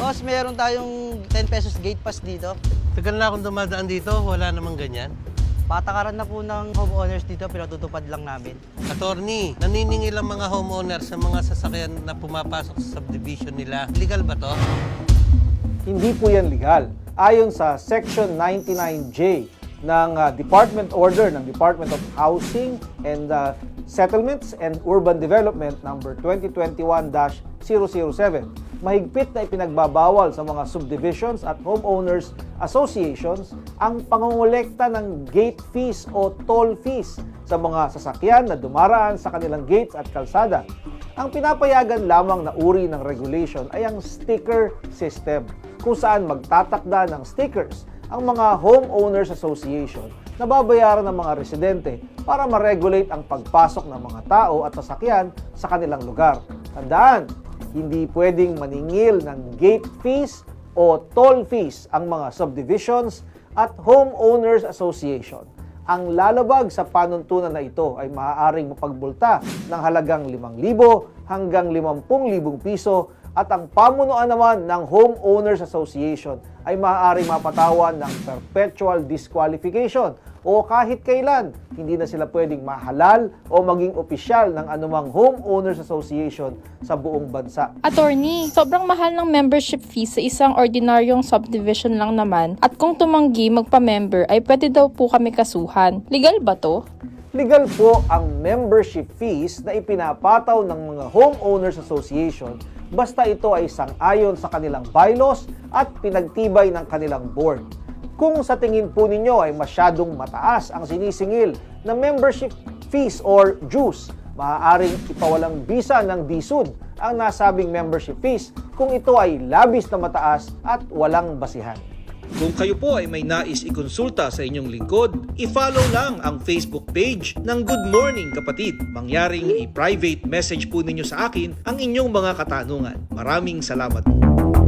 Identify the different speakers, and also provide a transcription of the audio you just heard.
Speaker 1: Boss, meron tayong 10 pesos gate pass dito.
Speaker 2: Tagal na akong dumadaan dito, wala namang ganyan.
Speaker 1: Patakaran na po ng homeowners dito, pinatutupad lang namin.
Speaker 2: Attorney, naniningil ang mga homeowners sa mga sasakyan na pumapasok sa subdivision nila. Legal ba to?
Speaker 3: Hindi po yan legal. Ayon sa Section 99J ng Department Order ng Department of Housing and Settlements and Urban Development number 2021-007, mahigpit na ipinagbabawal sa mga subdivisions at homeowners associations ang pangongolekta ng gate fees o toll fees sa mga sasakyan na dumaraan sa kanilang gates at kalsada. Ang pinapayagan lamang na uri ng regulation ay ang sticker system, kung saan magtatakda ng stickers ang mga homeowners association na babayaran ng mga residente para ma-regulate ang pagpasok ng mga tao at sasakyan sa kanilang lugar. Tandaan, hindi pwedeng maningil ng gate fees o toll fees ang mga subdivisions at homeowners association. Ang lalabag sa panuntunan na ito ay maaaring mapagbulta ng halagang 5,000 hanggang 50,000 piso at ang pamunuan naman ng homeowners association ay maaaring mapatawan ng perpetual disqualification o kahit kailan hindi na sila pwedeng mahalal o maging opisyal ng anumang homeowners association sa buong bansa.
Speaker 4: Attorney, sobrang mahal ng membership fee sa isang ordinaryong subdivision lang naman at kung tumanggi magpa-member ay pwede daw po kami kasuhan. Legal ba to?
Speaker 3: Legal po ang membership fees na ipinapataw ng mga homeowners association basta ito ay sang-ayon sa kanilang bylaws at pinagtibay ng kanilang board. Kung sa tingin po ninyo ay masyadong mataas ang sinisingil na membership fees or dues, maaaring ipawalang bisa ng DSUD ang nasabing membership fees kung ito ay labis na mataas at walang basihan.
Speaker 5: Kung kayo po ay may nais ikonsulta sa inyong lingkod, i-follow lang ang Facebook page ng Good Morning Kapatid. Mangyaring i-private message po ninyo sa akin ang inyong mga katanungan. Maraming salamat po.